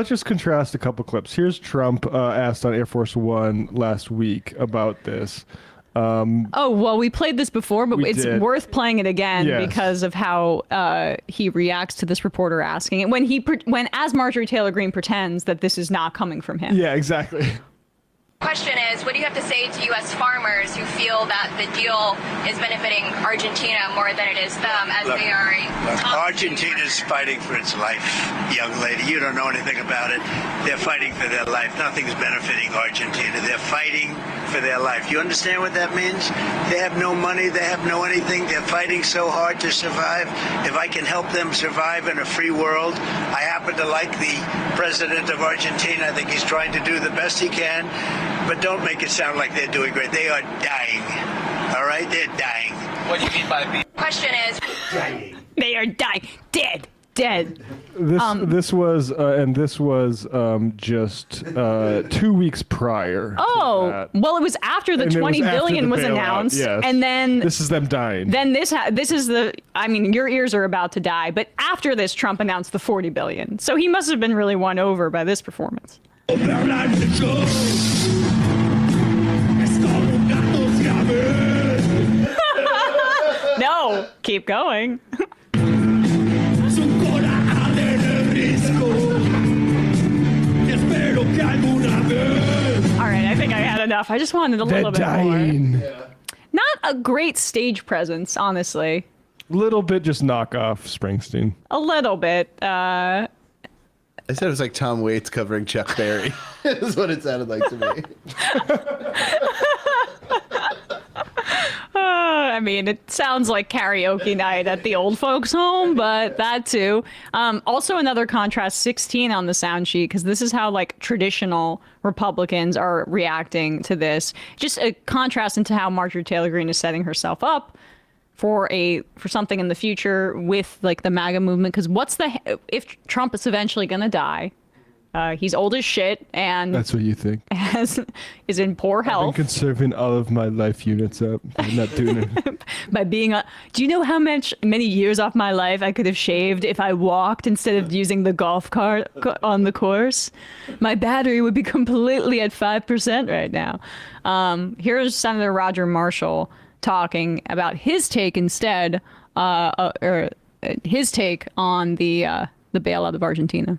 let's just contrast a couple clips. Here's Trump asked on Air Force One last week about this. Well, we played this before, but it's worth playing it again because of how he reacts to this reporter asking it when as Marjorie Taylor Greene pretends that this is not coming from him. Yeah, exactly. Question is, what do you have to say to U.S. farmers who feel that the deal is benefiting Argentina more than it is them, as they are Argentina's fighting for its life, young lady. You don't know anything about it. They're fighting for their life. Nothing's benefiting Argentina. They're fighting for their life. You understand what that means? They have no money. They have no anything. They're fighting so hard to survive. If I can help them survive in a free world, I happen to like the president of Argentina. I think he's trying to do the best he can. But don't make it sound like they're doing great. They are dying. All right? They're dying. What do you mean by being? Question is, Dying. They are dying. Dead. This was just 2 weeks prior. Oh, well, it was after the 20 billion was announced, and then this is them dying. Then this is the. I mean, your ears are about to die. But after this, Trump announced the 40 billion. So he must have been really won over by this performance. No, keep going. All right, I think I had enough. I just wanted a little bit more. Not a great stage presence, honestly. Little bit just knockoff Springsteen. A little bit. I said it was like Tom Waits covering Chuck Berry. Is what it sounded like to me. I mean, it sounds like karaoke night at the old folks' home, but that too. Also, another contrast, 16 on the sound sheet, because this is how like traditional Republicans are reacting to this. Just a contrast into how Marjorie Taylor Greene is setting herself up for something in the future with like the MAGA movement. Because if Trump is eventually going to die? He's old as shit, and that's what you think. Is in poor health. I've been conserving all of my life units up. I'm not doing it. By being do you know how many years off my life I could have shaved if I walked instead of using the golf cart on the course? My battery would be completely at 5% right now. Here's Senator Roger Marshall talking about his take instead, or his take on the bailout of Argentina.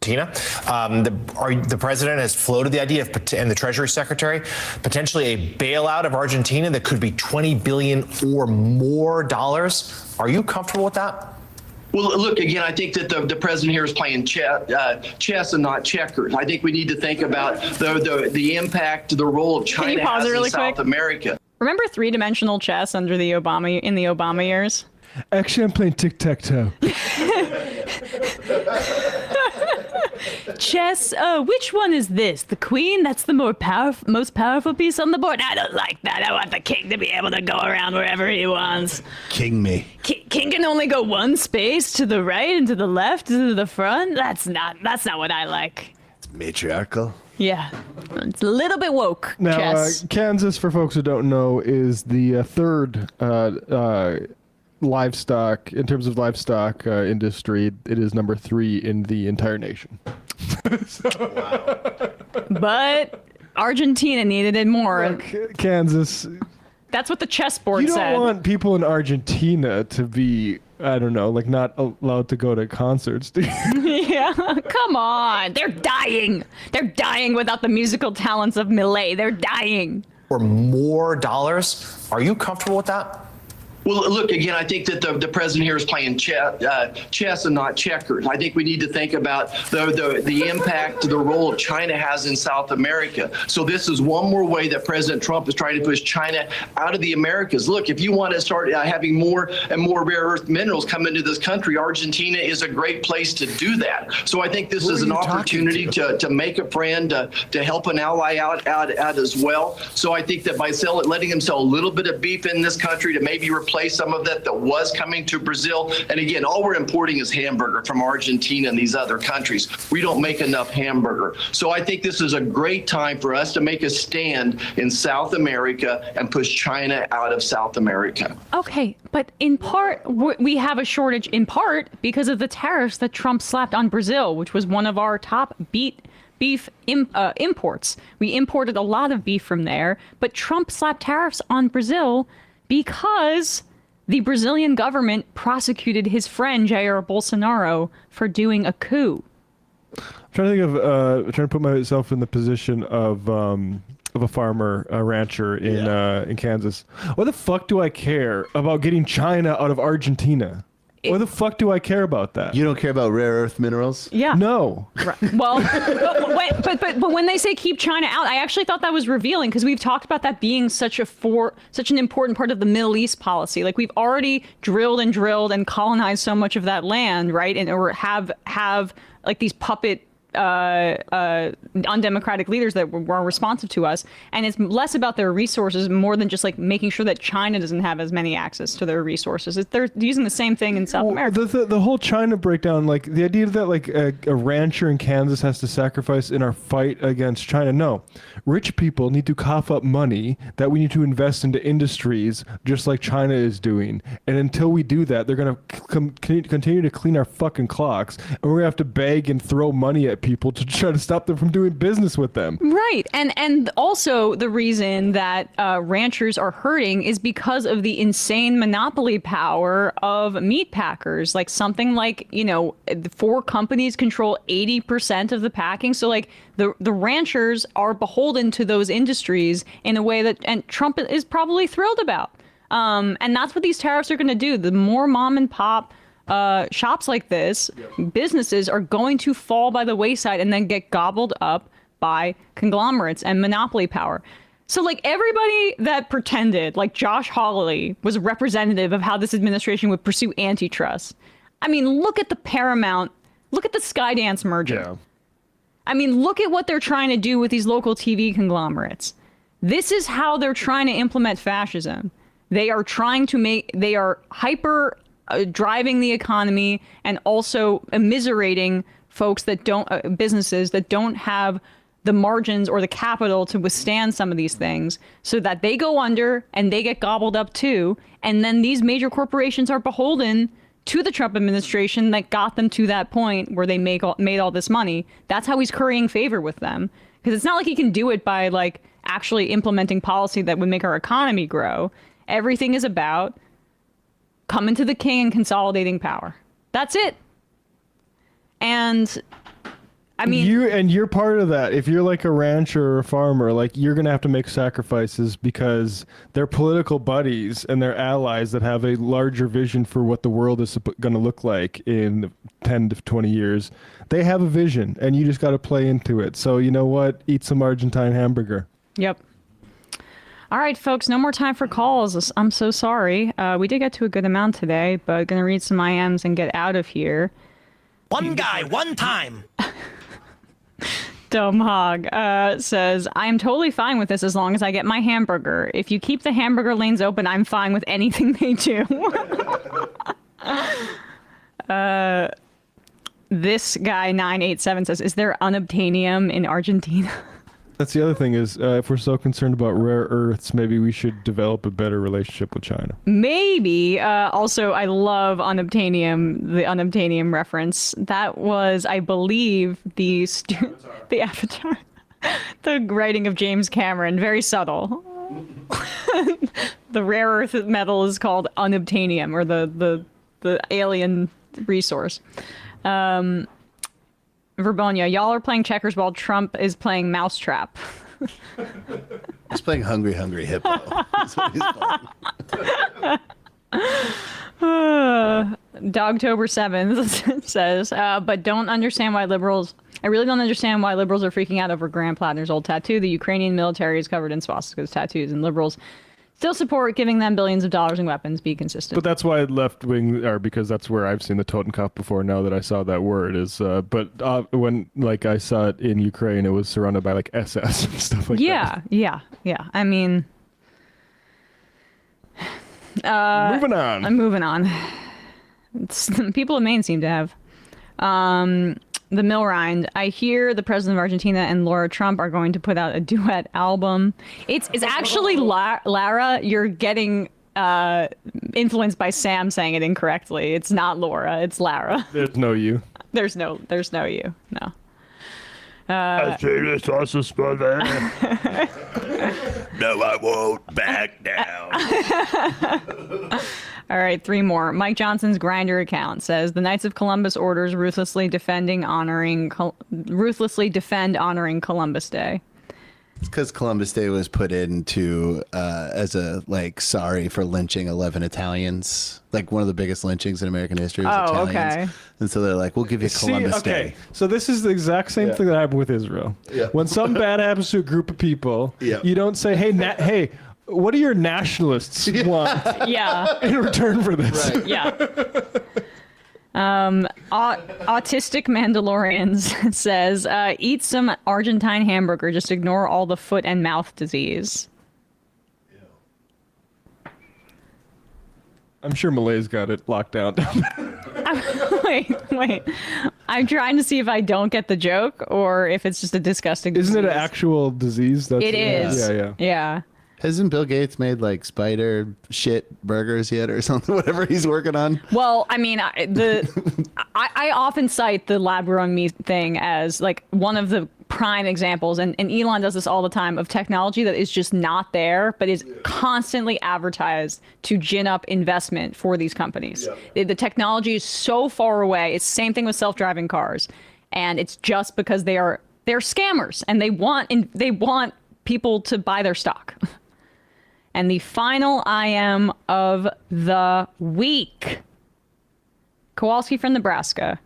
The president has floated the idea and the Treasury Secretary, potentially a bailout of Argentina that could be $20 billion or more dollars. Are you comfortable with that? Well, look, again, I think that the president here is playing chess and not checkers. I think we need to think about the impact, the role of China has in South America. Remember three-dimensional chess in the Obama years? Actually, I'm playing tic-tac-toe. Chess. Oh, which one is this? The queen? That's the most powerful piece on the board. I don't like that. I want the king to be able to go around wherever he wants. King me. King can only go one space to the right and to the left, to the front. That's not what I like. It's matriarchal. Yeah, it's a little bit woke. Now, Kansas, for folks who don't know, is the third livestock, in terms of livestock industry, it is number 3 in the entire nation. Wow. But Argentina needed it more. Look, Kansas. That's what the chessboard said. You don't want people in Argentina to be, I don't know, like not allowed to go to concerts, do you? Yeah, come on. They're dying. They're dying without the musical talents of Milei. They're dying. Or more dollars. Are you comfortable with that? Well, look, again, I think that the president here is playing chess and not checkers. I think we need to think about the impact, the role of China has in South America. So this is one more way that President Trump is trying to push China out of the Americas. Look, if you want to start having more and more rare earth minerals come into this country, Argentina is a great place to do that. So I think this is an opportunity to make a friend, to help an ally out as well. So I think that by letting them sell a little bit of beef in this country to maybe replace replace some of that was coming to Brazil. And again, all we're importing is hamburger from Argentina and these other countries. We don't make enough hamburger. So I think this is a great time for us to make a stand in South America and push China out of South America. Okay, but in part, we have a shortage in part because of the tariffs that Trump slapped on Brazil, which was one of our top beef imports. We imported a lot of beef from there, but Trump slapped tariffs on Brazil because the Brazilian government prosecuted his friend Jair Bolsonaro for doing a coup. I'm trying to think of trying to put myself in the position of a farmer, a rancher in Kansas. What the fuck do I care about getting China out of Argentina? What the fuck do I care about that? You don't care about rare earth minerals? Yeah. No. Right. Well, but when they say keep China out, I actually thought that was revealing because we've talked about that being such an important part of the Middle East policy. Like we've already drilled and colonized so much of that land, right? And or have like these puppet undemocratic leaders that were responsive to us, and it's less about their resources more than just like making sure that China doesn't have as many access to their resources. They're using the same thing in South America. The whole China breakdown, like the idea that like a rancher in Kansas has to sacrifice in our fight against China. No, rich people need to cough up money that we need to invest into industries just like China is doing. And until we do that, they're going to continue to clean our fucking clocks, and we're going to have to beg and throw money at people to try to stop them from doing business with them. Right. And also the reason that ranchers are hurting is because of the insane monopoly power of meat packers. Like something like, 4 companies control 80% of the packing. So like the ranchers are beholden to those industries in a way that, and Trump is probably thrilled about. And that's what these tariffs are going to do. The more mom and pop shops like this, businesses are going to fall by the wayside and then get gobbled up by conglomerates and monopoly power. So like everybody that pretended like Josh Hawley was representative of how this administration would pursue antitrust. I mean, look at the Paramount, look at the Skydance merger. Yeah. I mean, look at what they're trying to do with these local TV conglomerates. This is how they're trying to implement fascism. They are hyper driving the economy and also immiserating folks that businesses that don't have the margins or the capital to withstand some of these things, so that they go under and they get gobbled up too. And then these major corporations are beholden to the Trump administration that got them to that point where they made all this money. That's how he's currying favor with them. Because it's not like he can do it by like actually implementing policy that would make our economy grow. Everything is about coming to the king and consolidating power. That's it. And I mean, you're part of that. If you're like a rancher or a farmer, like you're gonna have to make sacrifices because they're political buddies and they're allies that have a larger vision for what the world is gonna look like in 10 to 20 years. They have a vision, and you just got to play into it. So you know what? Eat some Argentine hamburger. Yep. All right, folks, no more time for calls. I'm so sorry. We did get to a good amount today, but going to read some IMs and get out of here. One guy, one time. Dumb Hog says, I am totally fine with this as long as I get my hamburger. If you keep the hamburger lanes open, I'm fine with anything they do. This guy, 987, says, is there unobtainium in Argentina? That's the other thing is, if we're so concerned about rare earths, maybe we should develop a better relationship with China. Maybe. Also, I love unobtainium, the unobtainium reference. That was, I believe, the Avatar. The writing of James Cameron. Very subtle. The rare earth metal is called unobtainium, or the alien resource. Verbonia, y'all are playing checkers while Trump is playing Mousetrap. He's playing Hungry Hungry Hippo. That's what he's playing. Dogtober 7th says, but don't understand why liberals... I really don't understand why liberals are freaking out over Graham Plattner's old tattoo. The Ukrainian military is covered in swastikas tattoos, and liberals still support giving them billions of dollars in weapons. Be consistent. But that's why left wing, or because that's where I've seen the Totenkopf before. Now that I saw that word is, but when like I saw it in Ukraine, it was surrounded by like SS and stuff like that. Yeah. I mean, Moving on. I'm moving on. People in Maine seem to have. The mill rind. I hear the president of Argentina and Laura Trump are going to put out a duet album. It's actually Lara. You're getting influenced by Sam saying it incorrectly. It's not Laura. It's Lara. There's no you. There's no you. No. I say this also spell that. No, I won't back down. All right, 3 more. Mike Johnson's Grindr account says the Knights of Columbus orders ruthlessly defend honoring Columbus Day. It's because Columbus Day was put into as a sorry for lynching 11 Italians. Like one of the biggest lynchings in American history was Italians. Okay. And so they're like, we'll give you Columbus Day. So this is the exact same thing that happened with Israel. Yeah. When something bad happens to a group of people, you don't say, hey, what do your nationalists want Yeah. in return for this? Right. Yeah. Autistic Mandalorians says, eat some Argentine hamburger. Just ignore all the foot and mouth disease. I'm sure Malay's got it locked down. Wait. I'm trying to see if I don't get the joke or if it's just a disgusting Isn't it an disease. actual disease? It is. Yeah. Hasn't Bill Gates made spider shit burgers yet or something? Whatever he's working on. Well, I mean, I often cite the lab-grown meat thing as one of the prime examples, and Elon does this all the time, of technology that is just not there, but is constantly advertised to gin up investment for these companies. Yeah. The technology is so far away. It's the same thing with self-driving cars, and it's just because they're scammers and they want people to buy their stock. And the final IM of the week. Kowalski from Nebraska.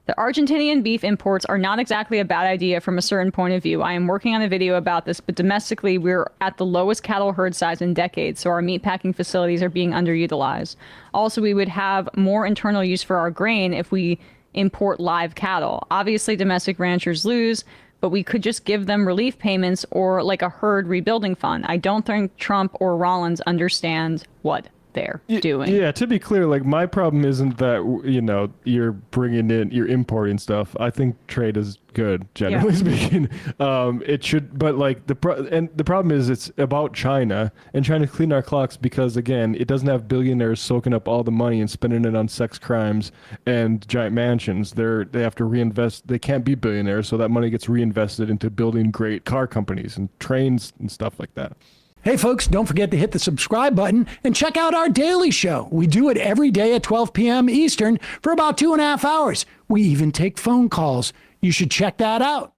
The Argentinian beef imports are not exactly a bad idea from a certain point of view. I am working on a video about this, but domestically we're at the lowest cattle herd size in decades, so our meatpacking facilities are being underutilized. Also, we would have more internal use for our grain if we import live cattle. Obviously, domestic ranchers lose, but we could just give them relief payments or a herd rebuilding fund. I don't think Trump or Rollins understand what they're doing. Yeah, to be clear, my problem isn't that, you're you're importing stuff. I think trade is good, generally speaking. It should, but the problem is it's about China and trying to clean our clocks because, again, it doesn't have billionaires soaking up all the money and spending it on sex crimes and giant mansions. They have to reinvest. They can't be billionaires, so that money gets reinvested into building great car companies and trains and stuff like that. Hey, folks, don't forget to hit the subscribe button and check out our daily show. We do it every day at 12 p.m. Eastern for about 2.5 hours. We even take phone calls. You should check that out.